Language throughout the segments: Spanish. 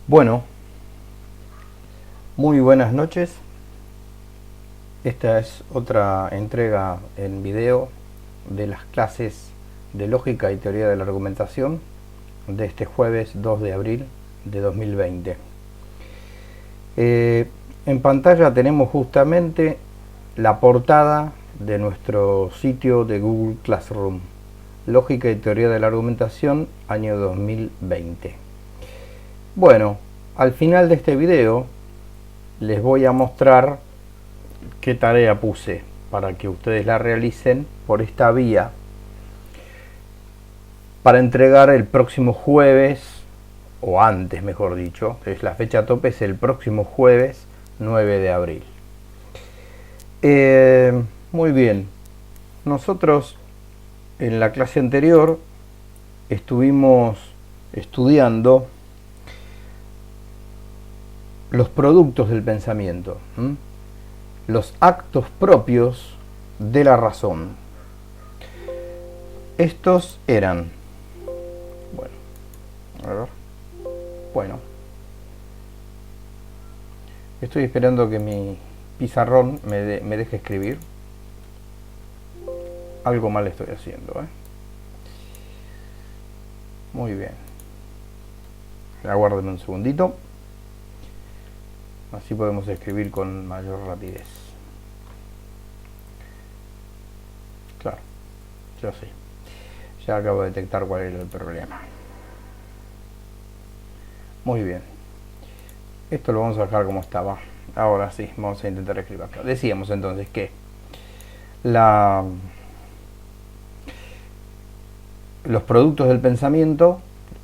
Bueno, muy buenas noches. Esta es otra entrega en video de las clases de lógica y teoría de la argumentación de este jueves 2 de abril de 2020. En pantalla tenemos justamente la portada de nuestro sitio de Google Classroom, Lógica y teoría de la argumentación, año 2020. Bueno, al final de este video les voy a mostrar qué tarea puse para que ustedes la realicen por esta vía para entregar el próximo jueves, o antes mejor dicho, es la fecha tope, es el próximo jueves 9 de abril. Muy bien, nosotros en la clase anterior estuvimos estudiando los productos del pensamiento, los actos propios de la razón. Estos eran, estoy esperando que mi pizarrón me deje escribir. Algo mal estoy haciendo, Muy bien. Aguárdenme un segundito. Así podemos escribir con mayor rapidez. Claro, yo sé. Ya acabo de detectar cuál era el problema. Muy bien. Esto lo vamos a dejar como estaba. Ahora sí, vamos a intentar escribir acá. Decíamos entonces que los productos del pensamiento,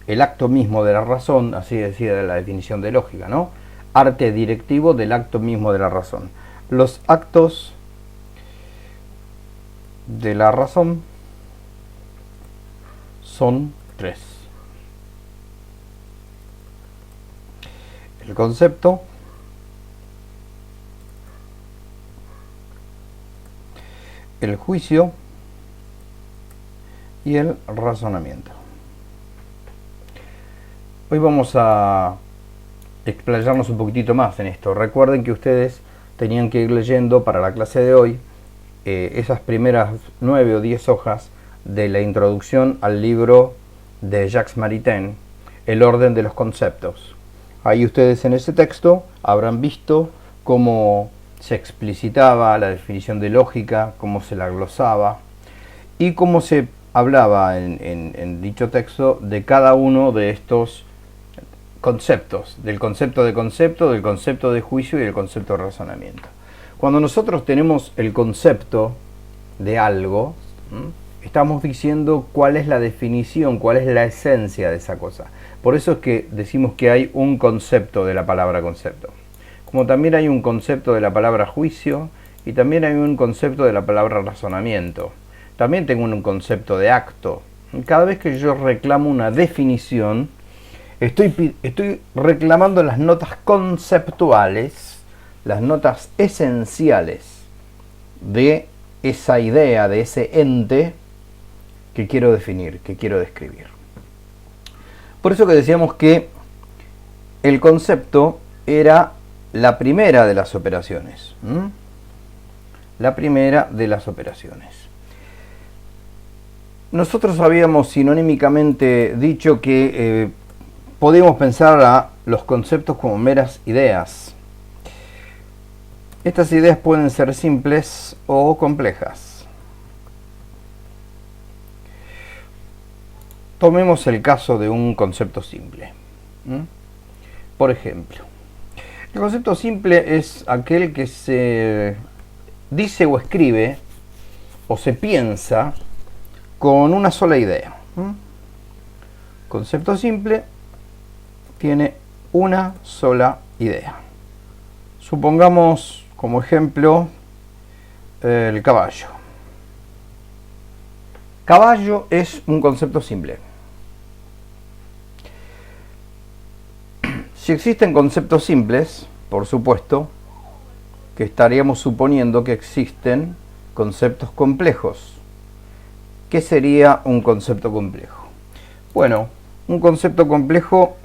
el acto mismo de la razón, así decía la definición de lógica, ¿no? Arte directivo del acto mismo de la razón. Los actos de la razón son tres: el concepto, el juicio y el razonamiento. Hoy vamos a explayarnos un poquitito más en esto. Recuerden que ustedes tenían que ir leyendo para la clase de hoy esas primeras 9 o 10 hojas de la introducción al libro de Jacques Maritain, El orden de los conceptos. Ahí ustedes en ese texto habrán visto cómo se explicitaba la definición de lógica, cómo se la glosaba y cómo se hablaba en dicho texto de cada uno de estos conceptos, del concepto de concepto, del concepto de juicio y del concepto de razonamiento. Cuando nosotros tenemos el concepto de algo, estamos diciendo cuál es la definición, cuál es la esencia de esa cosa. Por eso es que decimos que hay un concepto de la palabra concepto. Como también hay un concepto de la palabra juicio y también hay un concepto de la palabra razonamiento. También tengo un concepto de acto. Cada vez que yo reclamo una definición, estoy reclamando las notas conceptuales, las notas esenciales de esa idea, de ese ente que quiero definir, que quiero describir. Por eso que decíamos que el concepto era la primera de las operaciones. La primera de las operaciones. Nosotros habíamos sinonímicamente dicho que podemos pensar a los conceptos como meras ideas. Estas ideas pueden ser simples o complejas. Tomemos el caso de un concepto simple. Por ejemplo, el concepto simple es aquel que se dice o escribe o se piensa con una sola idea. Concepto simple tiene una sola idea. Supongamos como ejemplo el caballo. Caballo es un concepto simple. Si existen conceptos simples, por supuesto que estaríamos suponiendo que existen conceptos complejos. ¿Qué sería un concepto complejo? Bueno, un concepto complejo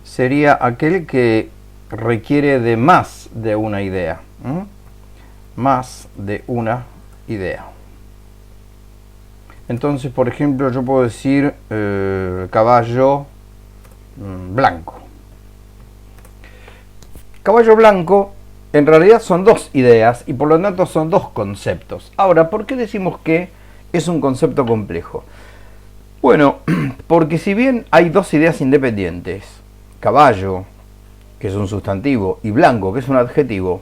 sería aquel que requiere de más de una idea. Más de una idea. Entonces, por ejemplo, yo puedo decir caballo blanco. Caballo blanco en realidad son dos ideas y por lo tanto son dos conceptos. Ahora, ¿por qué decimos que es un concepto complejo? Bueno, porque si bien hay dos ideas independientes, caballo, que es un sustantivo, y blanco, que es un adjetivo,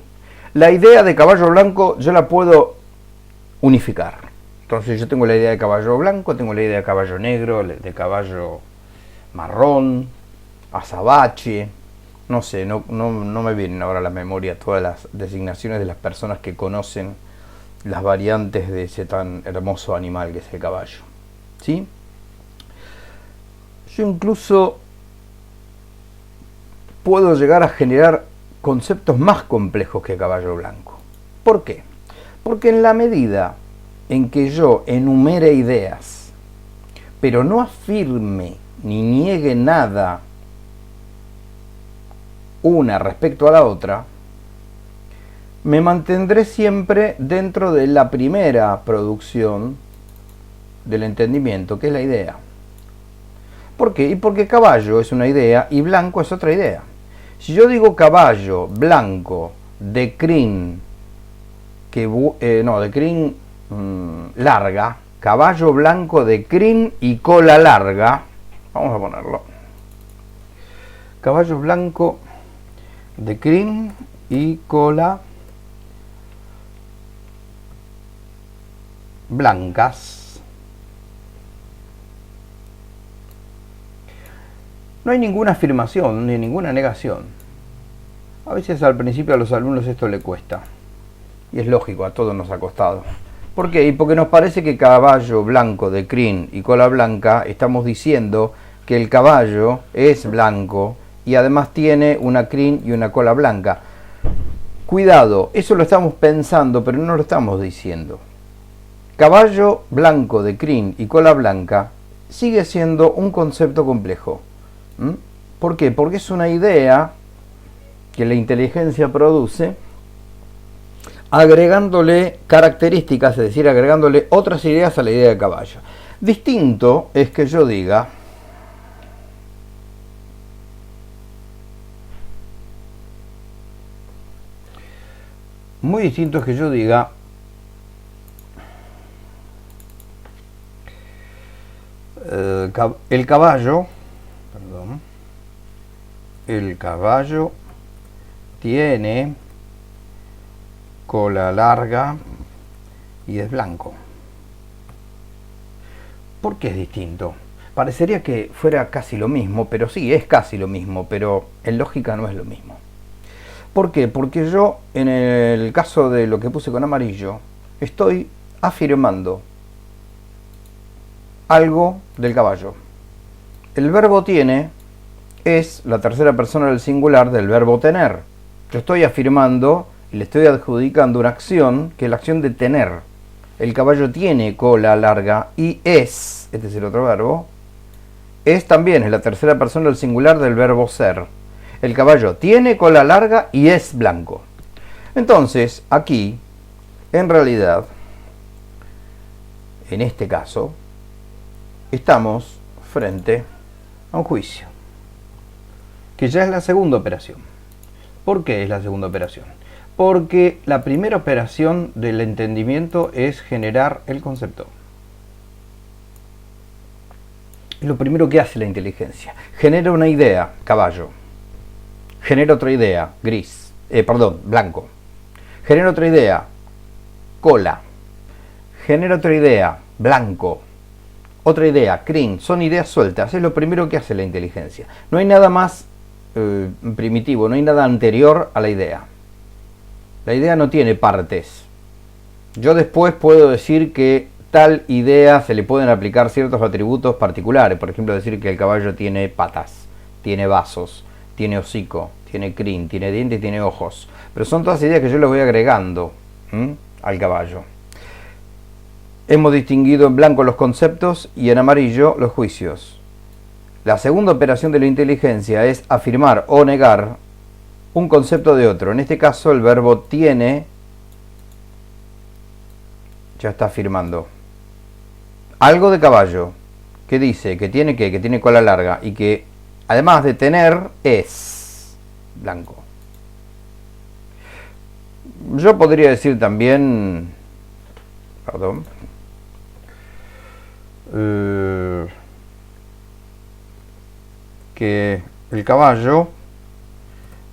la idea de caballo blanco yo la puedo unificar. Entonces yo tengo la idea de caballo blanco, tengo la idea de caballo negro, de caballo marrón, azabache, no sé, no me vienen ahora a la memoria todas las designaciones de las personas que conocen las variantes de ese tan hermoso animal que es el caballo. ¿Sí? Yo incluso puedo llegar a generar conceptos más complejos que caballo blanco. ¿Por qué? Porque en la medida en que yo enumere ideas, pero no afirme ni niegue nada una respecto a la otra, me mantendré siempre dentro de la primera producción del entendimiento, que es la idea. ¿Por qué? Y porque caballo es una idea y blanco es otra idea. Si yo digo caballo blanco de crin, de crin larga, caballo blanco de crin y cola larga, vamos a ponerlo, caballo blanco de crin y cola blancas. No hay ninguna afirmación ni ninguna negación. A veces al principio a los alumnos esto le cuesta. Y es lógico, a todos nos ha costado. ¿Por qué? Y porque nos parece que caballo blanco de crin y cola blanca, estamos diciendo que el caballo es blanco y además tiene una crin y una cola blanca. Cuidado, eso lo estamos pensando, pero no lo estamos diciendo. Caballo blanco de crin y cola blanca sigue siendo un concepto complejo. ¿Por qué? Porque es una idea que la inteligencia produce agregándole características, es decir, agregándole otras ideas a la idea de caballo. Distinto es que yo diga muy distinto es que yo diga el caballo tiene cola larga y es blanco. ¿Por qué es distinto? Parecería que fuera casi lo mismo, pero sí, es casi lo mismo, pero en lógica no es lo mismo. ¿Por qué? Porque yo, en el caso de lo que puse con amarillo, estoy afirmando algo del caballo. El verbo tiene es la tercera persona del singular del verbo tener. Yo estoy afirmando y le estoy adjudicando una acción que es la acción de tener. El caballo tiene cola larga y es, este es el otro verbo, es también es la tercera persona del singular del verbo ser. El caballo tiene cola larga y es blanco. Entonces, aquí, en realidad, en este caso, estamos frente a un juicio, que ya es la segunda operación. ¿Por qué es la segunda operación? Porque la primera operación del entendimiento es generar el concepto. Es lo primero que hace la inteligencia. Genera una idea, caballo. Genera otra idea, blanco. Genera otra idea, cola. Genera otra idea, blanco. Otra idea, crin. Son ideas sueltas. Es lo primero que hace la inteligencia. No hay nada más primitivo, no hay nada anterior a la idea. La idea no tiene partes. Yo después puedo decir que tal idea se le pueden aplicar ciertos atributos particulares. Por ejemplo, decir que el caballo tiene patas, tiene vasos, tiene hocico, tiene crin, tiene dientes y tiene ojos. Pero son todas ideas que yo le voy agregando al caballo. Hemos distinguido en blanco los conceptos y en amarillo los juicios. La segunda operación de la inteligencia es afirmar o negar un concepto de otro. En este caso el verbo tiene ya está afirmando algo de caballo, que dice que tiene que tiene cola larga y que además de tener es blanco. Yo podría decir también, perdón, que el caballo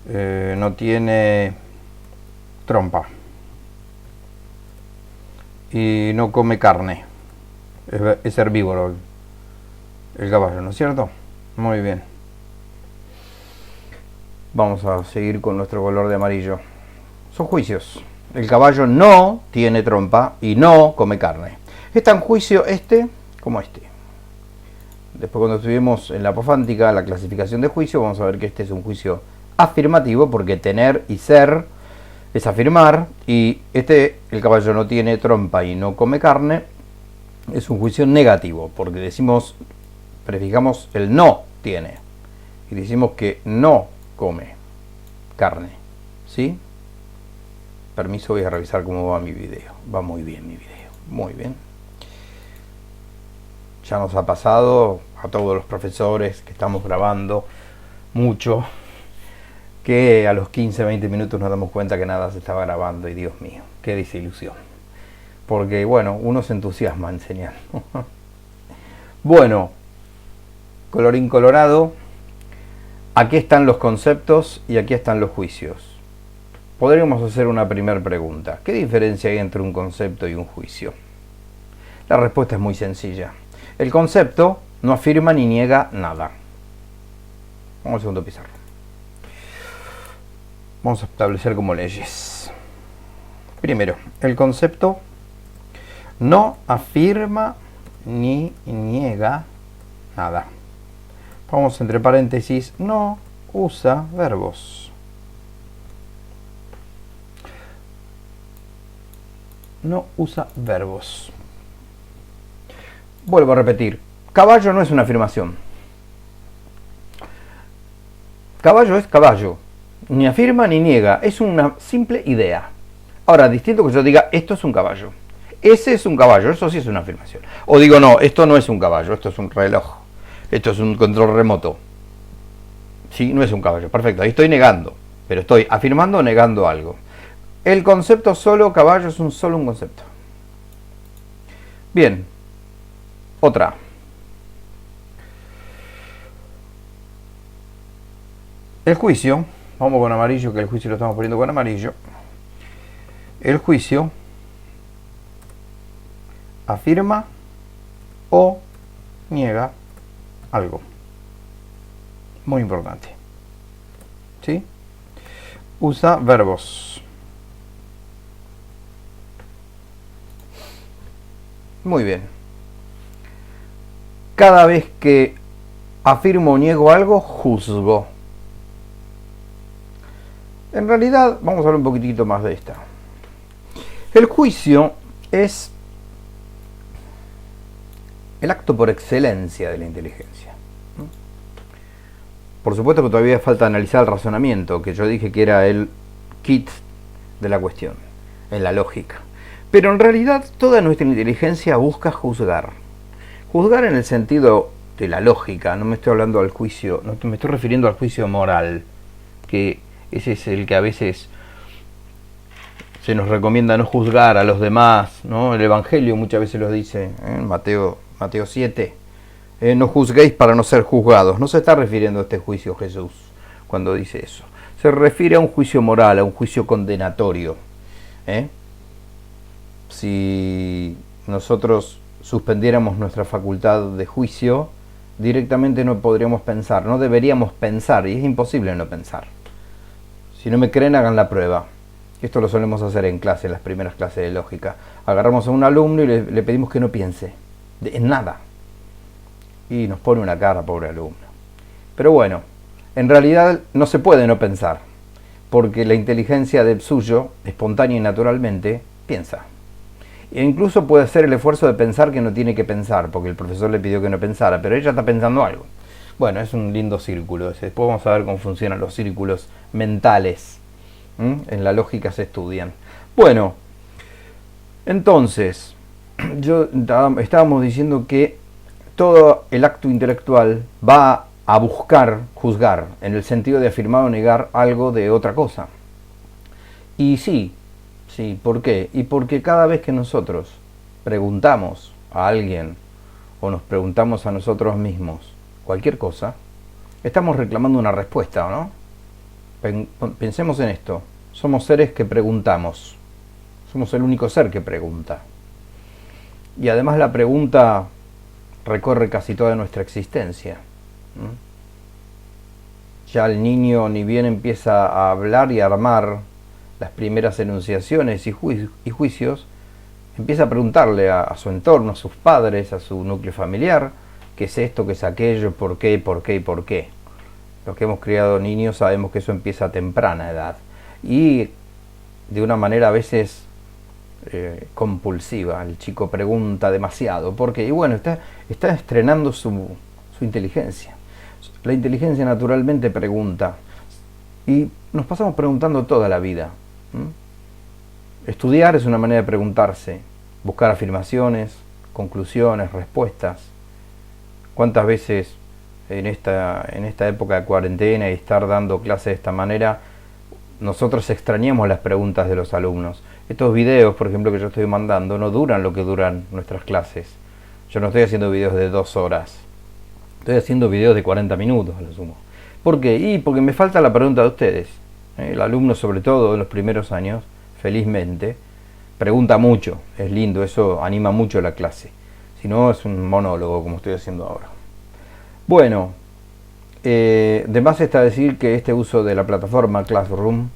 no tiene trompa y no come carne, es herbívoro el caballo, ¿no es cierto? Muy bien. Vamos a seguir con nuestro color de amarillo. Son juicios. El caballo no tiene trompa y no come carne. Es tan juicio este como este. Después, cuando estuvimos en la apofántica, la clasificación de juicio, vamos a ver que este es un juicio afirmativo, porque tener y ser es afirmar, y el caballo no tiene trompa y no come carne, es un juicio negativo, porque prefijamos el no tiene, y decimos que no come carne, ¿sí? Permiso, voy a revisar cómo va mi video. Va muy bien mi video, muy bien. Ya nos ha pasado a todos los profesores que estamos grabando mucho, que a los 15-20 minutos nos damos cuenta que nada se estaba grabando, y Dios mío, qué desilusión. Porque bueno, uno se entusiasma enseñando. Bueno, colorín colorado, aquí están los conceptos y aquí están los juicios. Podríamos hacer una primera pregunta. ¿Qué diferencia hay entre un concepto y un juicio? La respuesta es muy sencilla. El concepto no afirma ni niega nada. Vamos al segundo pizarro. Vamos a establecer como leyes. Primero, el concepto no afirma ni niega nada. Vamos entre paréntesis, no usa verbos. No usa verbos. Vuelvo a repetir, caballo no es una afirmación. Caballo es caballo. Ni afirma ni niega, es una simple idea. Ahora, distinto que yo diga, esto es un caballo. Ese es un caballo, eso sí es una afirmación. O digo, no, esto no es un caballo, esto es un reloj. Esto es un control remoto. Sí, no es un caballo, perfecto, ahí estoy negando. Pero estoy afirmando o negando algo. El concepto solo caballo es solo un concepto. Bien, otra. El juicio, vamos con amarillo, que el juicio lo estamos poniendo con amarillo. El juicio afirma o niega algo. Muy importante. ¿Sí? Usa verbos. Muy bien. Cada vez que afirmo o niego algo, juzgo. En realidad, vamos a hablar un poquitito más de esta. El juicio es el acto por excelencia de la inteligencia. Por supuesto que todavía falta analizar el razonamiento, que yo dije que era el kit de la cuestión, en la lógica. Pero en realidad toda nuestra inteligencia busca juzgar. Juzgar en el sentido de la lógica, no me estoy hablando al juicio, no me estoy refiriendo al juicio moral, que ese es el que a veces se nos recomienda no juzgar a los demás, ¿no? El Evangelio muchas veces lo dice, Mateo 7, no juzguéis para no ser juzgados. No se está refiriendo a este juicio Jesús cuando dice eso. Se refiere a un juicio moral, a un juicio condenatorio. Si nosotros suspendiéramos nuestra facultad de juicio, directamente no podríamos pensar, no deberíamos pensar, y es imposible no pensar. Si no me creen, hagan la prueba. Esto lo solemos hacer en clase, en las primeras clases de lógica. Agarramos a un alumno y le pedimos que no piense en nada. Y nos pone una cara, pobre alumno. Pero bueno, en realidad no se puede no pensar, porque la inteligencia del suyo, espontánea y naturalmente, piensa. E incluso puede hacer el esfuerzo de pensar que no tiene que pensar, porque el profesor le pidió que no pensara, pero ella está pensando algo. Bueno, es un lindo círculo ese. Después vamos a ver cómo funcionan los círculos mentales. En la lógica se estudian. Bueno, entonces, estábamos diciendo que todo el acto intelectual va a buscar juzgar, en el sentido de afirmar o negar algo de otra cosa. Y sí, ¿por qué? Y porque cada vez que nosotros preguntamos a alguien o nos preguntamos a nosotros mismos cualquier cosa, estamos reclamando una respuesta, ¿o no? Pensemos en esto. Somos seres que preguntamos. Somos el único ser que pregunta. Y además la pregunta recorre casi toda nuestra existencia. Ya el niño ni bien empieza a hablar y a armar las primeras enunciaciones y juicios, empieza a preguntarle a su entorno, a sus padres, a su núcleo familiar, qué es esto, qué es aquello, por qué, por qué y por qué. Los que hemos criado niños sabemos que eso empieza a temprana edad y de una manera a veces compulsiva. El chico pregunta demasiado. ¿Por qué? Y bueno, está estrenando su inteligencia. La inteligencia naturalmente pregunta y nos pasamos preguntando toda la vida. Estudiar es una manera de preguntarse, buscar afirmaciones, conclusiones, respuestas. ¿Cuántas veces en esta época de cuarentena y estar dando clases de esta manera, nosotros extrañamos las preguntas de los alumnos? Estos videos, por ejemplo, que yo estoy mandando, no duran lo que duran nuestras clases. Yo no estoy haciendo videos de 2 horas. Estoy haciendo videos de 40 minutos, a lo sumo. ¿Por qué? Y porque me falta la pregunta de ustedes. El alumno, sobre todo en los primeros años, felizmente, pregunta mucho. Es lindo, eso anima mucho la clase. Si no, es un monólogo, como estoy haciendo ahora. Bueno, de más está decir que este uso de la plataforma Classroom,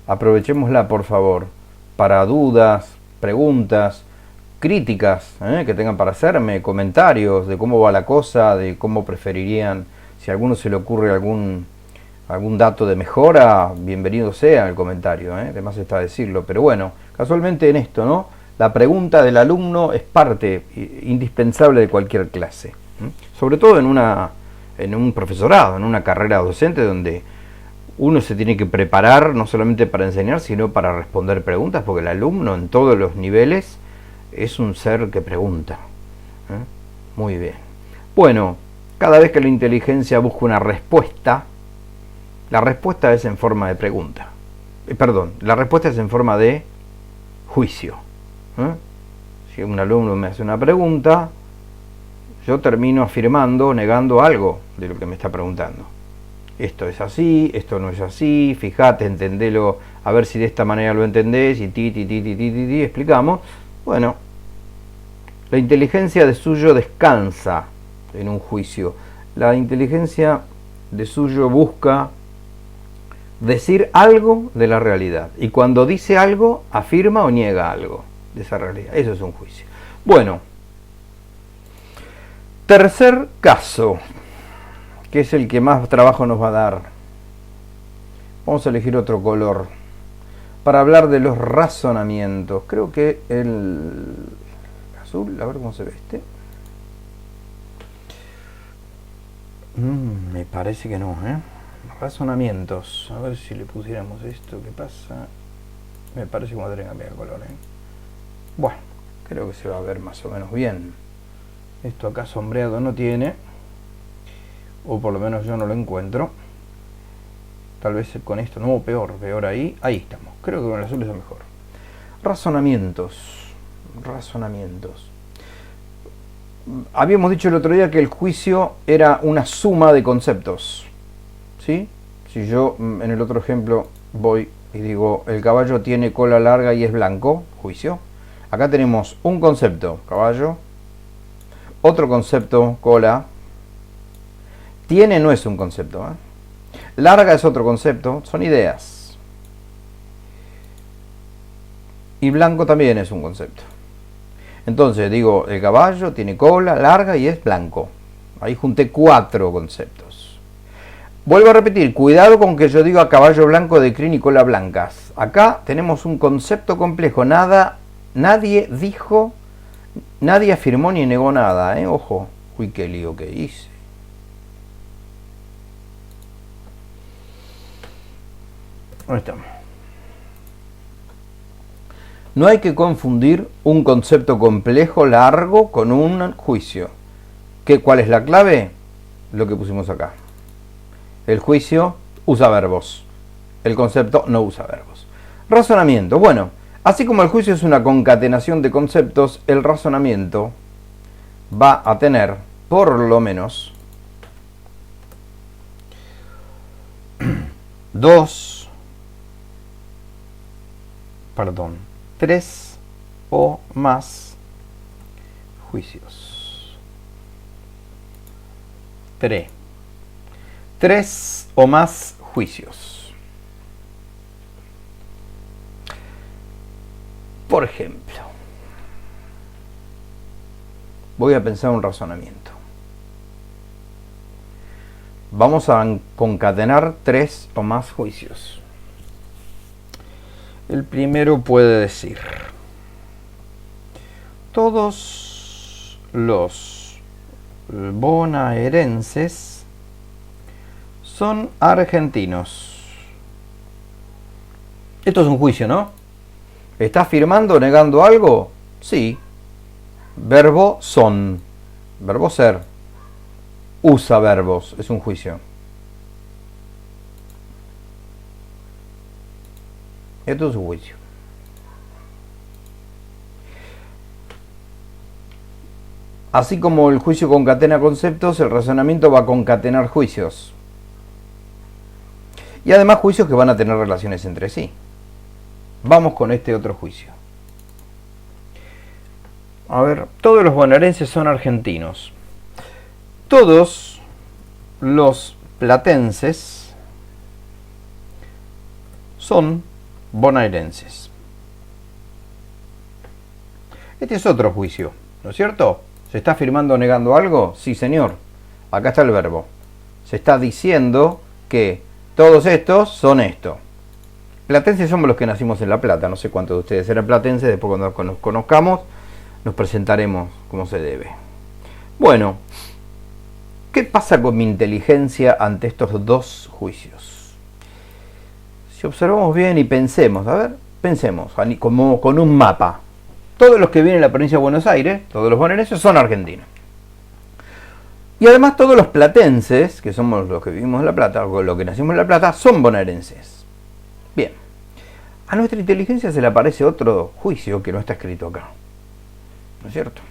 aprovechémosla, por favor, para dudas, preguntas, críticas que tengan para hacerme, comentarios de cómo va la cosa, de cómo preferirían, si a alguno se le ocurre algún dato de mejora, bienvenido sea el comentario, además está decirlo. Pero bueno, casualmente en esto, ¿no? La pregunta del alumno es parte indispensable de cualquier clase, sobre todo en un profesorado, en una carrera docente donde uno se tiene que preparar no solamente para enseñar, sino para responder preguntas, porque el alumno en todos los niveles es un ser que pregunta. Muy bien. Bueno, cada vez que la inteligencia busca una respuesta, la respuesta es en forma de pregunta. La respuesta es en forma de juicio. Si un alumno me hace una pregunta, yo termino afirmando, negando algo de lo que me está preguntando. Esto es así, esto no es así, fíjate, entendelo, a ver si de esta manera lo entendés, y explicamos. Bueno, la inteligencia de suyo descansa en un juicio. La inteligencia de suyo busca decir algo de la realidad. Y cuando dice algo, afirma o niega algo de esa realidad. Eso es un juicio. Bueno, tercer caso, que es el que más trabajo nos va a dar. Vamos a elegir otro color para hablar de los razonamientos. Creo que el azul, a ver cómo se ve este. Me parece que no, razonamientos. A ver si le pusiéramos esto, ¿qué pasa? Me parece que vamos a tener que cambiar el color, Bueno, creo que se va a ver más o menos bien. Esto acá sombreado no tiene, o por lo menos yo no lo encuentro. Tal vez con esto, no, peor ahí estamos. Creo que con el azul es mejor. Razonamientos. Habíamos dicho el otro día que el juicio era una suma de conceptos, ¿sí? Si yo en el otro ejemplo voy y digo el caballo tiene cola larga y es blanco, juicio. Acá tenemos un concepto, caballo, otro concepto, cola. Tiene no es un concepto, larga es otro concepto, son ideas. Y blanco también es un concepto. Entonces digo, el caballo tiene cola larga y es blanco. Ahí junté 4 conceptos. Vuelvo a repetir, cuidado con que yo diga caballo blanco de crin y cola blancas. Acá tenemos un concepto complejo. Nadie dijo, nadie afirmó ni negó nada, Ojo. Uy, qué lío que hice. Ahí estamos. No hay que confundir un concepto complejo, largo, con un juicio. ¿Cuál es la clave? Lo que pusimos acá. El juicio usa verbos. El concepto no usa verbos. Razonamiento. Bueno, así como el juicio es una concatenación de conceptos, el razonamiento va a tener, por lo menos, tres o más juicios. Tres o más juicios. Por ejemplo, voy a pensar un razonamiento. Vamos a concatenar tres o más juicios. El primero puede decir: todos los bonaerenses son argentinos. Esto es un juicio, ¿no? ¿Está afirmando o negando algo? Sí. Verbo son. Verbo ser. Usa verbos. Es un juicio. Esto es un juicio. Así como el juicio concatena conceptos, el razonamiento va a concatenar juicios. Y además juicios que van a tener relaciones entre sí. Vamos con este otro juicio. A ver, todos los bonaerenses son argentinos. Todos los platenses son bonaerenses. Este es otro juicio, ¿no es cierto? ¿Se está afirmando o negando algo? Sí, señor. Acá está el verbo. Se está diciendo que todos estos son esto. Platenses somos los que nacimos en La Plata. No sé cuántos de ustedes eran platenses. Después cuando nos conozcamos nos presentaremos como se debe. Bueno, ¿qué pasa con mi inteligencia ante estos dos juicios? Si observamos bien y pensemos, a ver, pensemos como con un mapa. Todos los que viven en la provincia de Buenos Aires, todos los bonaerenses son argentinos. Y además todos los platenses, que somos los que vivimos en La Plata, o los que nacimos en La Plata, son bonaerenses. Bien, a nuestra inteligencia se le aparece otro juicio que no está escrito acá. ¿No es cierto?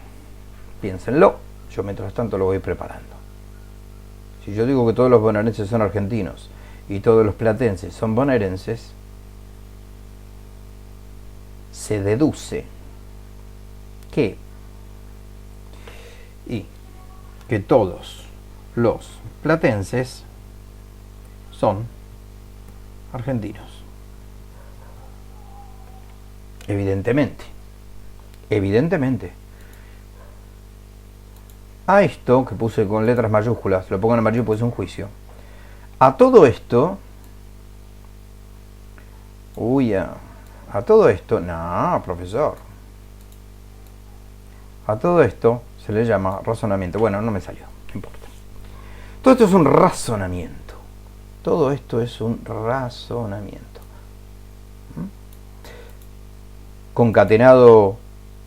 Piénsenlo, yo mientras tanto lo voy preparando. Si yo digo que todos los bonaerenses son argentinos y todos los platenses son bonaerenses, se deduce que todos los platenses son argentinos. Evidentemente. A esto, que puse con letras mayúsculas, lo pongo en amarillo porque es un juicio. A todo esto... a todo esto... No, profesor. A todo esto se le llama razonamiento. Bueno, no me salió, no importa. Todo esto es un razonamiento. Todo esto es un razonamiento. Concatenado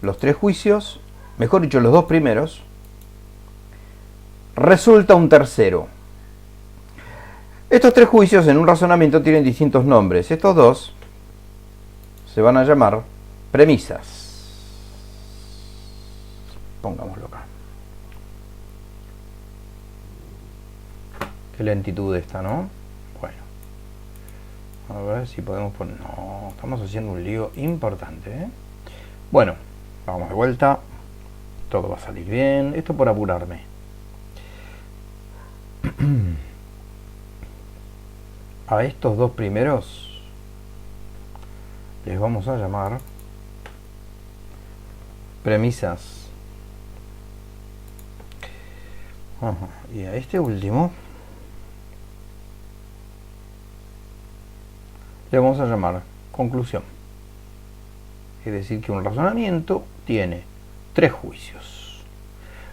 los tres juicios, mejor dicho, los dos primeros, resulta un tercero. Estos tres juicios en un razonamiento tienen distintos nombres. Estos dos se van a llamar premisas. Pongámoslo acá. Qué lentitud esta, ¿no? Bueno. A ver si podemos poner... No, estamos haciendo un lío importante, ¿eh? Bueno, vamos de vuelta. Todo va a salir bien. Esto por apurarme. A estos dos primeros les vamos a llamar premisas. Ajá. Y a este último le vamos a llamar conclusión. Es decir, que un razonamiento tiene tres juicios.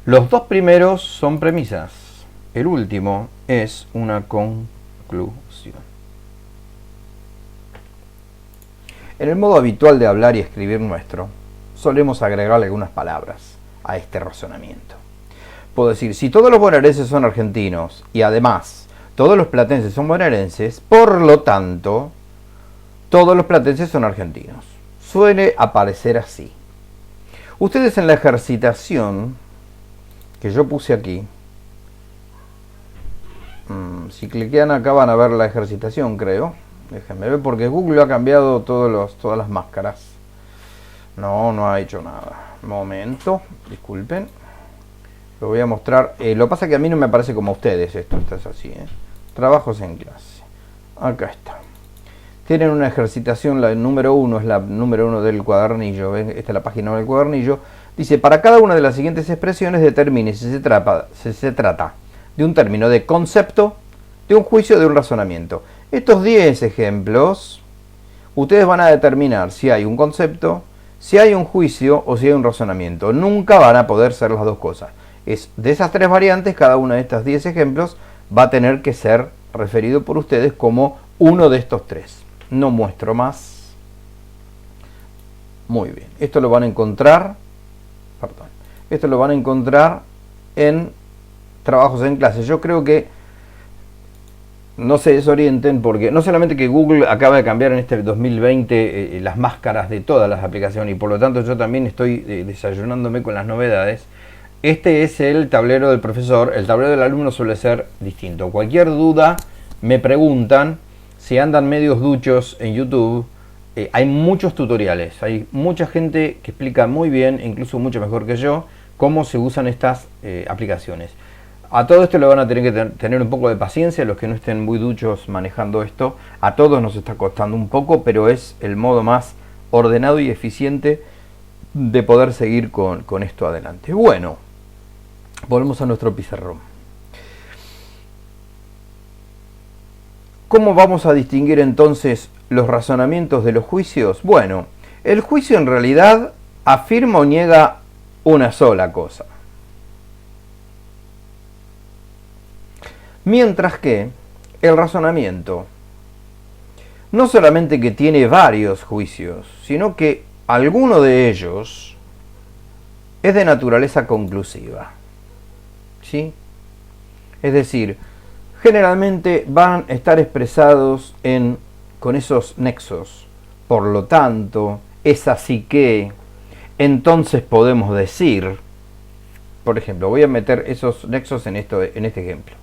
Los dos primeros son premisas. El último es una conclusión. En el modo habitual de hablar y escribir nuestro, solemos agregarle algunas palabras a este razonamiento. Puedo decir, si todos los bonaerenses son argentinos y además todos los platenses son bonaerenses, por lo tanto, todos los platenses son argentinos. Suele aparecer así. Ustedes en la ejercitación que yo puse aquí, si cliquean acá van a ver la ejercitación, creo. Déjenme ver porque Google ha cambiado todas las máscaras. No ha hecho nada. Momento, disculpen. Lo voy a mostrar. Lo que pasa es que a mí no me aparece como a ustedes esto es así. Trabajos en clase. Acá está. Tienen una ejercitación, la número 1 es la número 1 del cuadernillo. ¿Ven? Esta es la página del cuadernillo. Dice, para cada una de las siguientes expresiones determine si se trata de un término de concepto, de un juicio o de un razonamiento. Estos 10 ejemplos, ustedes van a determinar si hay un concepto, si hay un juicio o si hay un razonamiento. Nunca van a poder ser las dos cosas. Es de esas tres variantes, cada una de estas 10 ejemplos va a tener que ser referido por ustedes como uno de estos tres. No muestro más. Muy bien. Esto lo van a encontrar en trabajos en clase. Yo creo que no se desorienten porque no solamente que Google acaba de cambiar en este 2020 las máscaras de todas las aplicaciones y por lo tanto yo también estoy desayunándome con las novedades. Este es el tablero del profesor, el tablero del alumno suele ser distinto. Cualquier duda me preguntan, si andan medios duchos en YouTube, hay muchos tutoriales, hay mucha gente que explica muy bien, incluso mucho mejor que yo, cómo se usan estas aplicaciones. A todo esto le van a tener que tener un poco de paciencia, los que no estén muy duchos manejando esto. A todos nos está costando un poco, pero es el modo más ordenado y eficiente de poder seguir con esto adelante. Bueno, volvemos a nuestro pizarrón. ¿Cómo vamos a distinguir entonces los razonamientos de los juicios? Bueno, el juicio en realidad afirma o niega una sola cosa. Mientras que el razonamiento no solamente que tiene varios juicios, sino que alguno de ellos es de naturaleza conclusiva. ¿Sí? Es decir, generalmente van a estar expresados con esos nexos. Por lo tanto, es así que, entonces podemos decir, por ejemplo, voy a meter esos nexos en este ejemplo.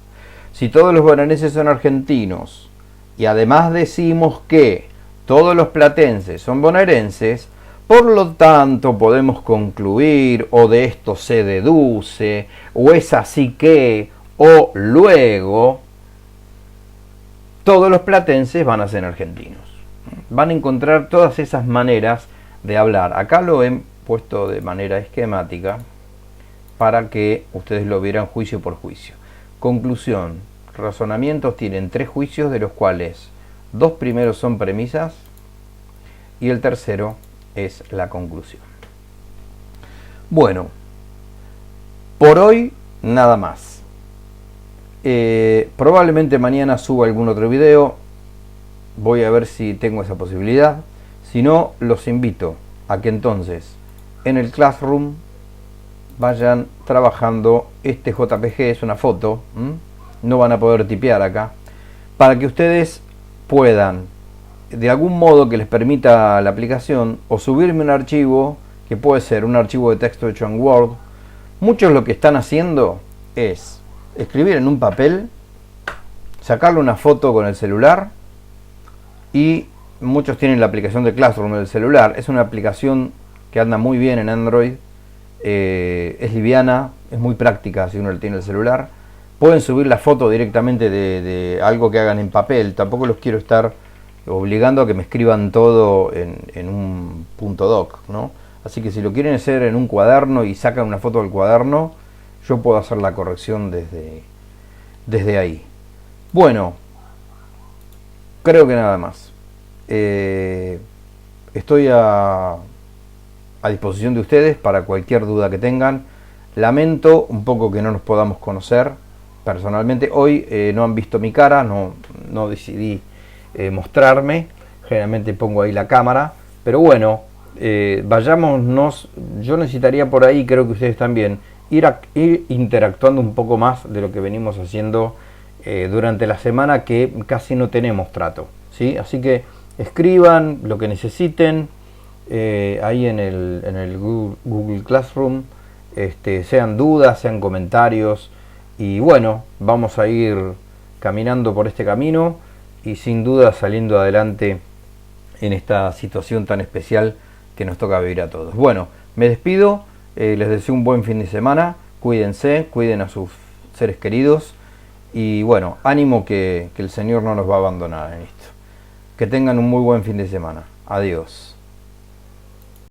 Si todos los bonaerenses son argentinos y además decimos que todos los platenses son bonaerenses, por lo tanto podemos concluir, o de esto se deduce, o es así que, o luego, todos los platenses van a ser argentinos. Van a encontrar todas esas maneras de hablar. Acá lo he puesto de manera esquemática para que ustedes lo vieran juicio por juicio. Conclusión, razonamientos tienen 3 juicios, de los cuales 2 primeros son premisas y el tercero es la conclusión. Bueno, por hoy nada más. Probablemente mañana suba algún otro video, voy a ver si tengo esa posibilidad. Si no, los invito a que entonces en el Classroom vayan trabajando. Este JPG es una foto, no van a poder tipear acá, para que ustedes puedan, de algún modo que les permita la aplicación, o subirme un archivo, que puede ser un archivo de texto hecho en Word. Muchos lo que están haciendo es escribir en un papel, sacarle una foto con el celular, y muchos tienen la aplicación de Classroom del celular. Es una aplicación que anda muy bien en Android, es liviana, es muy práctica si uno le tiene el celular. Pueden subir la foto directamente de algo que hagan en papel. Tampoco los quiero estar obligando a que me escriban todo en un .doc, ¿no? Así que si lo quieren hacer en un cuaderno y sacan una foto del cuaderno, yo puedo hacer la corrección desde ahí. Bueno, creo que nada más. Estoy a disposición de ustedes para cualquier duda que tengan. Lamento un poco que no nos podamos conocer personalmente. Hoy no han visto mi cara, no decidí mostrarme. Generalmente pongo ahí la cámara, Pero bueno, vayámonos, yo necesitaría por ahí, creo que ustedes también, ir interactuando un poco más de lo que venimos haciendo durante la semana, que casi no tenemos trato, ¿sí? Así que escriban lo que necesiten ahí en el Google Classroom, sean dudas, sean comentarios, y bueno, vamos a ir caminando por este camino y sin duda saliendo adelante en esta situación tan especial que nos toca vivir a todos. Bueno, me despido, les deseo un buen fin de semana, cuídense, cuiden a sus seres queridos y bueno, ánimo que el Señor no nos va a abandonar en esto. Que tengan un muy buen fin de semana. Adiós.